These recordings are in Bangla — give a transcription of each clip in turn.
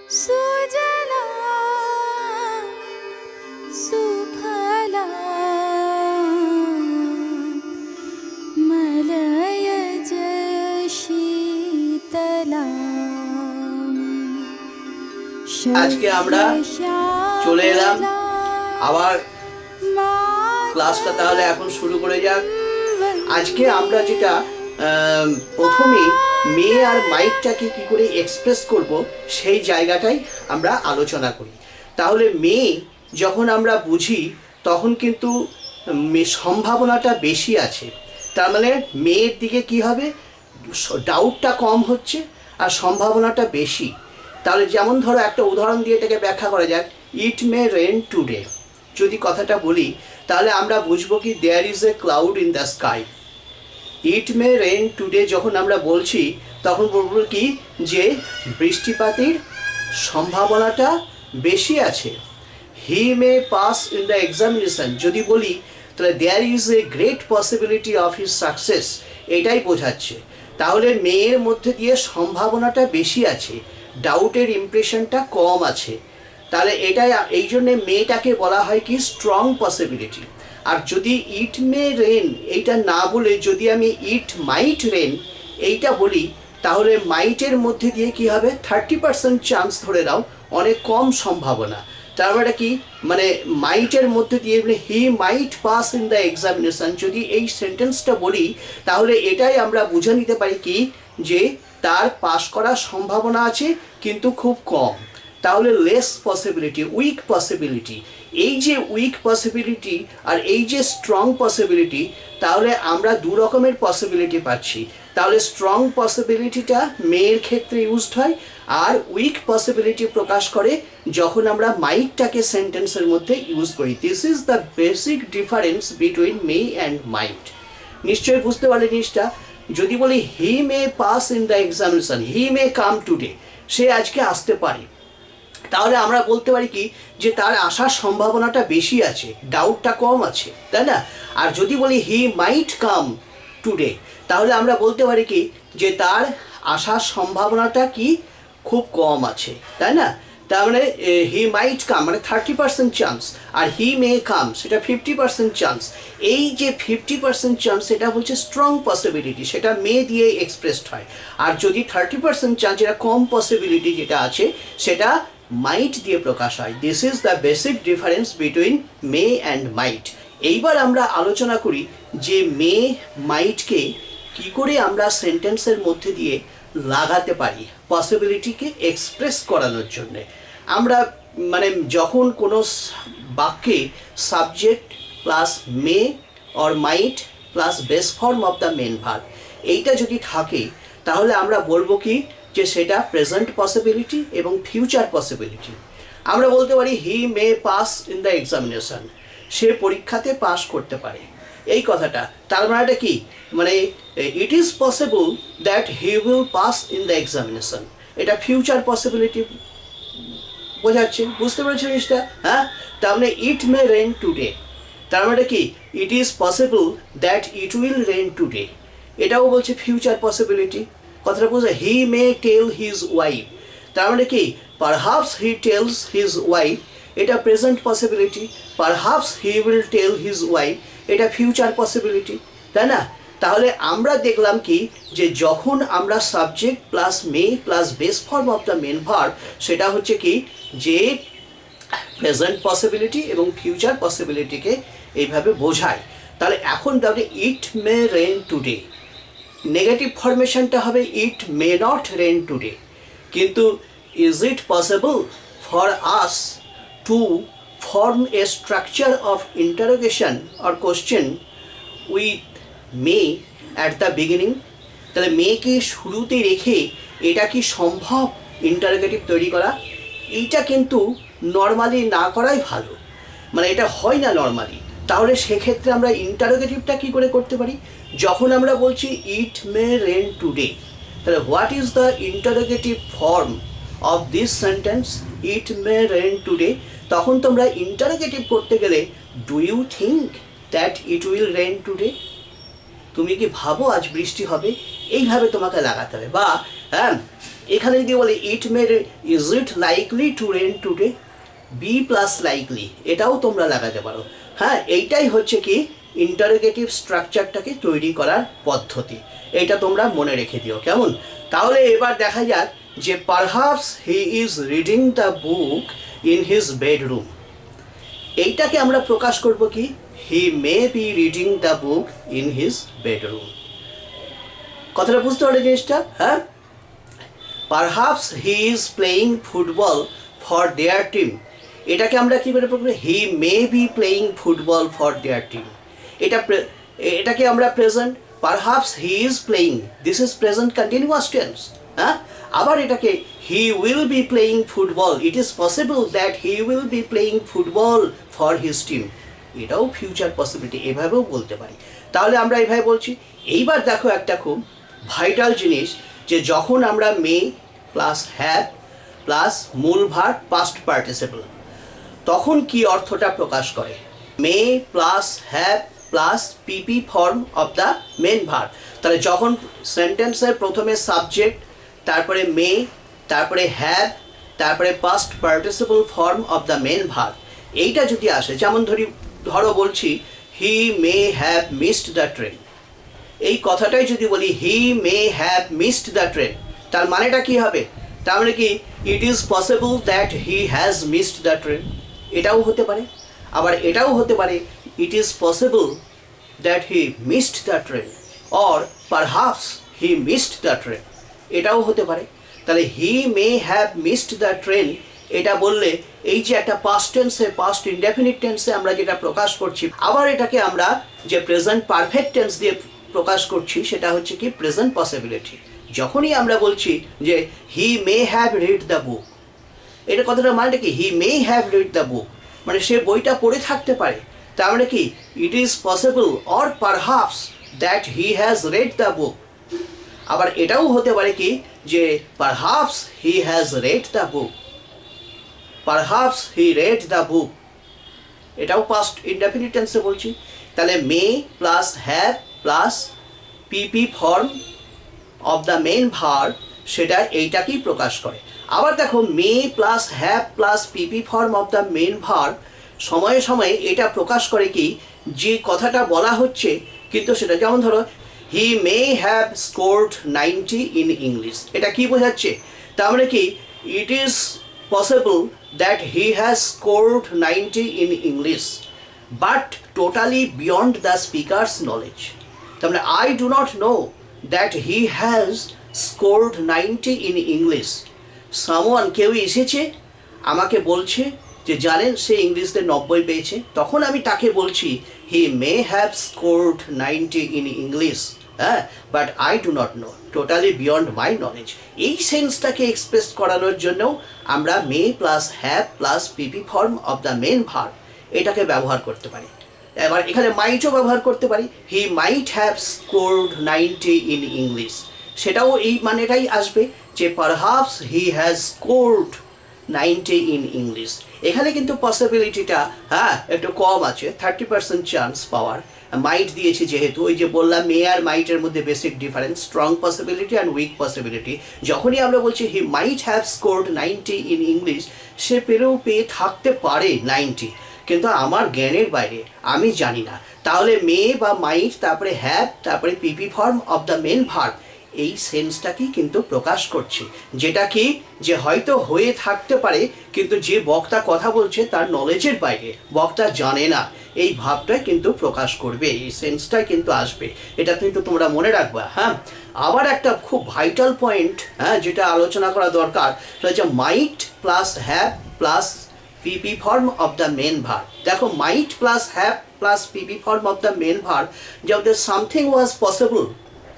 सुजला सुफला मलयज शीतला। আজকে আমরা চলে এলাম আবার ক্লাসটা, তাহলে এখন শুরু করে যাক। আজকে আমরা যেটা প্রথমেই মেয়ে আর মাইকটাকে কি করে এক্সপ্রেস করব সেই জায়গাটাই আমরা আলোচনা করি। তাহলে মেয়ে যখন আমরা বুঝি তখন কিন্তু সম্ভাবনাটা বেশি আছে, তার মানে মেয়ের দিকে কি হবে, ডাউটটা কম হচ্ছে আর সম্ভাবনাটা বেশি। তাহলে যেমন ধরো একটা উদাহরণ দিয়ে এটাকে ব্যাখ্যা করা যাক, ইট মে রেন টুডে। যদি কথাটা বলি তাহলে আমরা বুঝবো কি there is a cloud in the sky. It may rain today যখন আমরা বলছি তখন বলবো কি যে বৃষ্টিপাতের সম্ভাবনাটা বেশি আছে। He may pass in the examination যদি বলি তাহলে there is a great possibility of his success, এটাই বোঝাচ্ছে। তাহলে মেয়ের মধ্যে দিয়ে সম্ভাবনাটা বেশি আছে, ডাউটের ইমপ্রেশনটা কম আছে। তাহলে এটাই এই জন্যে মেয়েটাকে বলা হয় কি স্ট্রং পসিবিলিটি। আর যদি ইট মে রেন এইটা না বলে যদি আমি ইট মাইট রেন এইটা বলি তাহলে মাইটের মধ্যে দিয়ে কি হবে 30% চান্স ধরে নাও, অনেক কম সম্ভাবনা। তার মানে কি মানে মাইটের মধ্যে দিয়ে হি মাইট পাস ইন দ্য এক্সামিনেশন যদি এই সেন্টেন্সটা বলি তাহলে এটাই আমরা বুঝে নিতে পারি কি যে তার পাস করার সম্ভাবনা আছে কিন্তু খুব কম। তাহলে লেস পসিবিলিটি, উইক পসিবিলিটি। এই যে উইক পসিবিলিটি আর এই যে স্ট্রং পসিবিলিটি, তাহলে আমরা দু রকমের পসিবিলিটি পাচ্ছি। তাহলে স্ট্রং পসিবিলিটিটা মেয়ের ক্ষেত্রে ইউজড হয় আর উইক পসিবিলিটি প্রকাশ করে যখন আমরা মাইটটাকে সেন্টেন্সের মধ্যে ইউজ করি। This is the basic difference between may and might. নিশ্চয়ই বুঝতে পারলে জিনিসটা। যদি বলি he may pass in the examination, he may come today, সে আজকে আসতে পারে, তাহলে আমরা বলতে পারি কি যে তার আসার সম্ভাবনাটা বেশি আছে, ডাউটটা কম আছে, তাই না? আর যদি বলি হি মাইট কাম টুডে তাহলে আমরা বলতে পারি কি যে তার আসার সম্ভাবনাটা কি খুব কম আছে, তাই না? তার মানে হি মাইট কাম মানে 30% চান্স, আর হি মে কাম সেটা 50% চান্স। এই যে 50% চান্স সেটা হচ্ছে স্ট্রং পসিবিলিটি, সেটা মে দিয়ে এক্সপ্রেসড হয়। আর যদি 30% চান্স যেটা কম পসিবিলিটি যেটা আছে সেটা মাইট দিয়ে প্রকাশ হয়। This is the basic difference between may and মাইট। এইবার আমরা আলোচনা করি যে মে মাইটকে কি করে আমরা সেন্টেন্সের মধ্যে দিয়ে লাগাতে পারি পসিবিলিটিকে এক্সপ্রেস করানোর জন্যে। আমরা মানে যখন কোনো বাক্যে subject plus may or might plus base form of the main verb এইটা যদি থাকে তাহলে আমরা বলবো কি যে সেটা প্রেজেন্ট পসিবিলিটি এবং ফিউচার পসিবিলিটি। আমরা বলতে পারি he may pass in the examination, সে পরীক্ষাতে পাস করতে পারে, এই কথাটা। তার মানেটা কি মানে ইট is possible that he will pass in the examination, এটা ফিউচার পসিবিলিটি বোঝাচ্ছে। বুঝতে পেরেছো জিনিসটা? হ্যাঁ, তার মানে ইট মে রেন টুডে, তার মানে কি it is possible that it will rain today, এটাও বলছে ফিউচার পসিবিলিটি। কথাটা বুঝে হি মে টেল হিজ ওয়াইফ, তার মানে কি perhaps he tells his wife, এটা present possibility. Perhaps he will tell his wife, এটা ফিউচার পসিবিলিটি, তাই না? তাহলে আমরা দেখলাম কি যে যখন আমরা subject plus may plus base form of the main verb সেটা হচ্ছে কি যে প্রেজেন্ট পসিবিলিটি এবং ফিউচার পসিবিলিটিকে এইভাবে বোঝায়। তাহলে এখন তাহলে it may rain today, negative ফরমেশনটা হবে it may not rain today. কিন্তু is it possible for us to form A structure of interrogation or question with May at the beginning? তাহলে মেয়েকে শুরুতে রেখে এটা কি সম্ভব ইন্টারোগেটিভ তৈরি করা? এইটা কিন্তু নর্মালি না করাই ভালো, মানে এটা হয় না নর্মালি। তাহলে সেক্ষেত্রে আমরা ইন্টারোগেটিভটা কী করে করতে পারি? যখন আমরা বলছি ইট মে রেন টুডে, তাহলে what is the interrogative form of this sentence it may rain today? তখন তোমরা ইন্টারোগেটিভ করতে গেলে do you think that it will rain today, তুমি কি ভাবো আজ বৃষ্টি হবে, এইভাবে তোমাকে লাগাতে হবে। বা হ্যাঁ এখানে যদি বলি it may, is it likely to rain today, be plus likely, এটাও তোমরা লাগাতে পারো। হ্যাঁ, এইটাই হচ্ছে কি ইন্টারোগেটিভ স্ট্রাকচারটাকে তৈরি করার পদ্ধতি। এটা তোমরা মনে রেখে দিও, কেমন? তাহলে এবার দেখা যাক যে perhaps he is reading the book in his bedroom, এইটাকে আমরা প্রকাশ করব কি he may be reading the book in his bedroom. কথাটা বুঝতে পারলে জিনিসটা? হ্যাঁ, perhaps he is playing football for their team, এটাকে আমরা কী করে প্রকাশ? He may be playing football for their team, এটাকে আমরা present, perhaps he is playing, this is present continuous tense. হ্যাঁ, আবার এটাকে he will be playing football, it is possible that he will be playing football for his team, এটাও ফিউচার পসিবিলিটি, এভাবেও বলতে পারি। তাহলে আমরা এইভাবে বলছি। এইবার দেখো একটা খুব ভাইটাল জিনিস, যে যখন আমরা মে প্লাস হ্যাভ প্লাস মূল ভার্ব পাস্ট পার্টিসিপল, তখন কি অর্থটা প্রকাশ করে? May plus have plus PP form of the main verb. তাহলে যখন সেন্টেন্সের প্রথমে সাবজেক্ট, তারপরে মে, তারপরে হ্যাভ, তারপরে past participle form of the main verb, এইটা যদি আসে, যেমন ধরো বলছি he may have missed the train, এই কথাটাই যদি বলি he may have missed the train, তার মানেটা কি হবে? তার মানে কি it is possible that he has missed the train, এটাও হতে পারে। আবার এটাও হতে পারে it is possible that he missed the train, or perhaps he missed the train, এটাও হতে পারে। তাহলে he may have missed the train, এটা বললে এই যে একটা পাস্ট টেন্সে, পাস্ট ইনডেফিনিট টেন্সে আমরা যেটা প্রকাশ করছি, আবার এটাকে আমরা যে প্রেজেন্ট পারফেক্ট টেন্স দিয়ে প্রকাশ করছি, সেটা হচ্ছে কি প্রেজেন্ট পসিবিলিটি। যখনই আমরা বলছি যে he may have read the book, এটা কথাটা মানে কি he may have read the book, মানে সে বইটা পড়ে থাকতে পারে, তার মানে কি it is possible or perhaps that he has read the book. আবার এটাও হতে পারে কি যে perhaps he has read the book, perhaps he read the book, এটাও পাস্ট ইনডেফিনিট টেন্সে বলছি। তাহলে may plus have plus PP form of the main verb, সেটা এইটাকেই প্রকাশ করে। আবার দেখো may plus have plus PP form of the main verb সময়ে সময়ে এটা প্রকাশ করে কি যে কথাটা বলা হচ্ছে, কিন্তু সেটা যেমন ধরো he may have scored 90 in English, এটা কি বোঝাচ্ছে? তার মানে কি it is possible that he has scored 90 in English, but totally beyond the speaker's knowledge. তার মানে I do not know that he has scored 90 in English, someone, কেউ এসেছে আমাকে বলছে যে জানেন সে ইংলিশে 90 পেয়েছে, তখন আমি তাকে বলছি he may have scored 90 in English, হ্যাঁ, but I do not know, totally beyond my knowledge. এই সেন্সটাকে এক্সপ্রেস করানোর জন্যও আমরা may plus have plus PP form of the main verb এটাকে ব্যবহার করতে পারি। এবার এখানে মাইটও ব্যবহার করতে পারি, he might have scored 90 in English, সেটাও এই মানেটাই আসবে যে perhaps he has scored 90 in English. এখানে কিন্তু পসিবিলিটিটা হ্যাঁ একটু কম আছে, 30% চান্স পাওয়ার, মাইট দিয়েছি যেহেতু, ওই যে বললাম মে আর মাইটের মধ্যে basic difference, strong possibility and weak possibility. যখনই আমরা বলছি he might have scored 90 in English, সে পেয়ে থাকতে পারে 90, কিন্তু আমার জ্ঞানের বাইরে, আমি জানি না। তাহলে মে বা মাইট, তারপরে হ্যাভ, তারপরে PP form of the main verb, এই সেন্সটাকেই কিন্তু প্রকাশ করছে, যেটা কি যে হয়তো হয়ে থাকতে পারে, কিন্তু যে বক্তা কথা বলছে তার নলেজের বাইরে, বক্তা জানে না, এই ভাবটাই কিন্তু প্রকাশ করবে, এই সেন্সটাই কিন্তু আসবে, এটা কিন্তু তোমরা মনে রাখবা। হ্যাঁ, আবার একটা খুব ভাইটাল পয়েন্ট, হ্যাঁ, যেটা আলোচনা করা দরকার, সেটা হচ্ছে might plus have plus PP form of the main verb. দেখো might plus have plus PP form of the main verb, যখন সামথিং ওয়াজ পসিবল,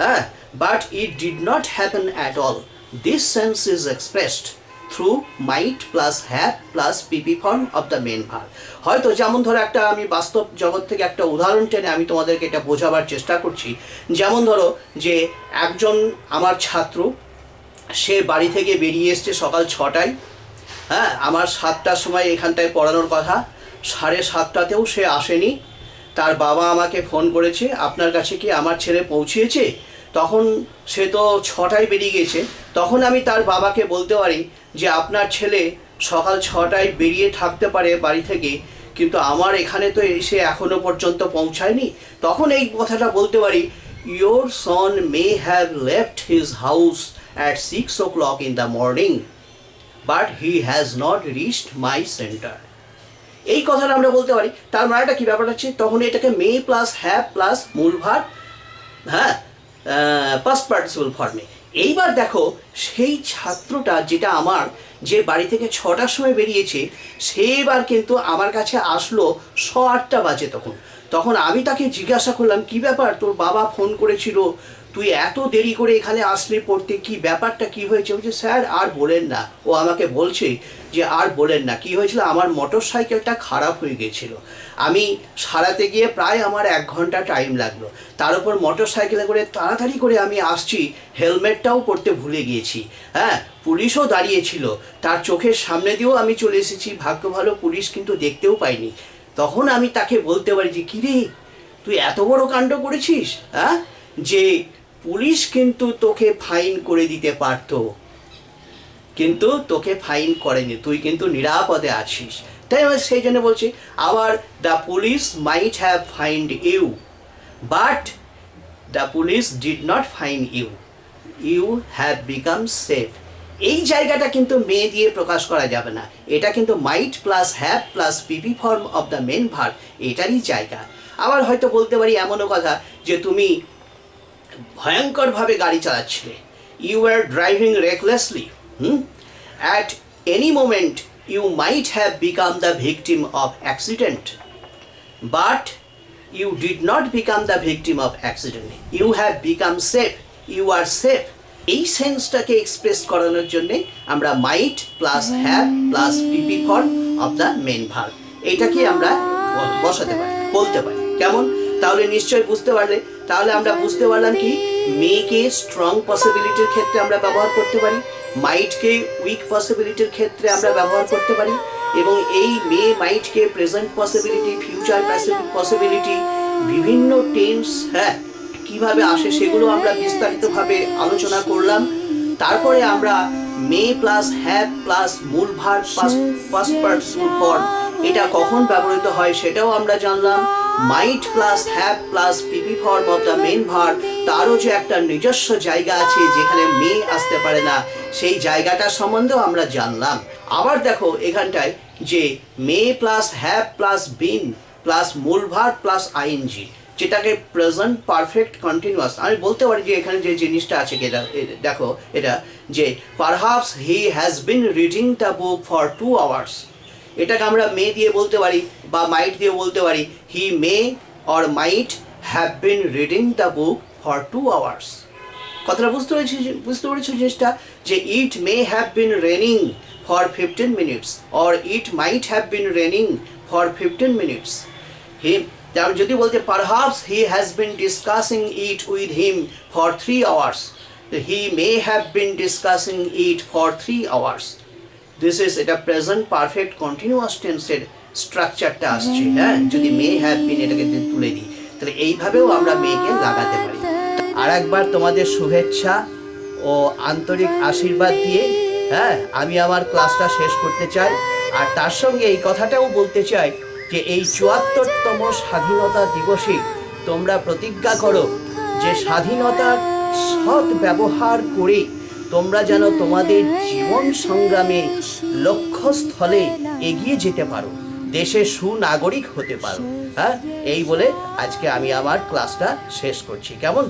হ্যাঁ, but it did not happen at all. This sense is expressed through might plus have plus pp form of the main verb. হয়তো যেমন ধরো একটা আমি বাস্তব জগৎ থেকে একটা উদাহরণ টেনে আমি তোমাদেরকে এটা বোঝাবার চেষ্টা করছি। যেমন ধরো যে একজন আমার ছাত্র, সে বাড়ি থেকে বেরিয়ে এসছে সকাল 6টায়, হ্যাঁ, আমার 7টার সময় এখানটায় পড়ানোর কথা, 7:30তেও সে আসেনি। তার বাবা আমাকে ফোন করেছে, আপনার কাছে কি আমার ছেলে পৌঁছেছে? তখন সে তো 6টায় বেরিয়ে গেছে। তখন আমি তার বাবাকে বলতে পারি যে আপনার ছেলে সকাল 6টায় বেরিয়ে থাকতে পারে বাড়ি থেকে, কিন্তু আমার এখানে তো এসে এখনো পর্যন্ত পৌঁছায়নি। তখন এই কথাটা বলতে পারি, your son may have left his house at 6 o'clock in the morning, but he has not reached my center. এই কথাটা আমরা বলতে পারি। তার মানেটা কি ব্যাপারটা হচ্ছে, তখন এটাকে মে প্লাস হ্যাভ প্লাস মূল ভার, হ্যাঁ, পাস্ট পার্টিসিপল ফর্মে। এইবার দেখো সেই ছাত্রটা যেটা আমার যে বাড়ি থেকে 6টার সময় বেরিয়েছে, সে এবার কিন্তু আমার কাছে আসলো 8:15 বাজে। তখন আমি তাকে জিজ্ঞাসা করলাম, কি ব্যাপার, তোর বাবা ফোন করেছিল, তুই এত দেরি করে এখানে আসলি পড়তে, কি ব্যাপারটা কি হয়েছে? বলছে স্যার আর বলেন না। ও আমাকে বলছে যে আর বলেন না, কি হয়েছিল, আমার মোটর সাইকেলটা খারাপ হয়ে গিয়েছিল, আমি সারাতে গিয়ে প্রায় আমার 1 ঘন্টা টাইম লাগলো, তার উপর মোটর সাইকেলে করে তাড়াতাড়ি করে আমি আসছি, হেলমেটটাও পরতে ভুলে গিয়েছি, হ্যাঁ, পুলিশও দাঁড়িয়েছিল, তার চোখের সামনে দিয়েও আমি চলে এসেছি, ভাগ্য ভালো পুলিশ কিন্তু দেখতেও পাইনি। তখন আমি তাকে বলতে পারি যে কী রে, তুই এত বড় কাণ্ড করেছিস, হ্যাঁ, যে পুলিশ কিন্তু তোকে ফাইন করে দিতে পারতো, কিন্তু তোকে ফাইন করেনি, তুই কিন্তু নিরাপদে আছিস। তাই আমি সেই জন্য বলছি, আবার the police might have find you, but the police did not fine you, you have become safe. এই জায়গাটা কিন্তু মে দিয়ে প্রকাশ করা যাবে না, এটা কিন্তু might plus have plus PP form of the main verb, এটারই জায়গা। আবার হয়তো বলতে পারি এমনও কথা যে তুমি ভয়ঙ্করভাবে গাড়ি চালাচ্ছিলে, you are driving recklessly, at any moment you might have become the victim of accident, but you did not become the victim of accident, you have become safe, you are safe. এই সেন্সটাকে এক্সপ্রেস করানোর জন্যে আমরা might plus have plus PP form of the main verb এইটাকে আমরা বসাতে পারি, বলতে পারি। কেমন? তাহলে নিশ্চয়ই বুঝতে পারলে। তাহলে আমরা বুঝতে পারলাম কি, মেকে স্ট্রং পসিবিলিটির ক্ষেত্রে আমরা ব্যবহার করতে পারি, মাইটকে উইক পসিবিলিটির ক্ষেত্রে আমরা ব্যবহার করতে পারি, এবং এই মে মাইটকে প্রেজেন্ট পসিবিলিটি, ফিউচার পসিবিলিটি, বিভিন্ন টেন্স, হ্যাঁ, কিভাবে আসে সেগুলো আমরা বিস্তারিতভাবে আলোচনা করলাম। তারপরে আমরা মে প্লাস হ্যাভ প্লাস মূল ভার্ব পাস্ট পার্টিসিপল ফর্ম এটা কখন ব্যবহৃত হয় সেটাও আমরা জানলাম। Might plus have plus PP form of the main verb, তারও যে একটা নিজস্ব জায়গা আছে যেখানে মে আসতে পারে না, সেই জায়গাটা সম্বন্ধেও আমরা জানলাম। আবার দেখো এখানটায় যে মে plus have plus been plus মূল ভার্ব প্লাস আইএনজি, যেটাকে প্রেজেন্ট পারফেক্ট কন্টিনিউয়াস, আমি বলতে পারি যে এখানে যে জিনিসটা আছে এটা দেখো, এটা যে perhaps he has bin reading the book for 2 hours, এটাকে আমরা মে দিয়ে বলতে পারি বা মাইট দিয়ে বলতে পারি, he may or might have been reading the book for 2 hours। কথাটা বুঝতে পেরেছি জিনিসটা, যে it may have been raining for 15 minutes or it might have been raining for 15 minutes। যেমন যদি বলতে perhaps he has been discussing it with him for 3 hours, he may have been discussing it for 3 hours। This is এটা প্রেজেন্ট পারফেক্ট কন্টিনিউয়াস টেন্সের স্ট্রাকচারটা আসছে, হ্যাঁ, যদি মে হ্যাভ বিন এটাকে তুলে দিই, তাহলে এইভাবেও আমরা মেকে লাগাতে পারি। আর একবার তোমাদের শুভেচ্ছা ও আন্তরিক আশীর্বাদ দিয়ে, হ্যাঁ, আমি আমার ক্লাসটা শেষ করতে চাই। আর তার সঙ্গে এই কথাটাও বলতে চাই যে এই ৭৪তম স্বাধীনতা দিবসে তোমরা প্রতিজ্ঞা করো যে স্বাধীনতার সৎ ব্যবহার করে তোমরা যেন তোমাদের জীবন সংগ্রামে লক্ষ্যস্থলে এগিয়ে যেতে পারো, দেশের সুনাগরিক হতে পারো, হ্যাঁ, এই বলে আজকে আমি আমার ক্লাসটা শেষ করছি। কেমন?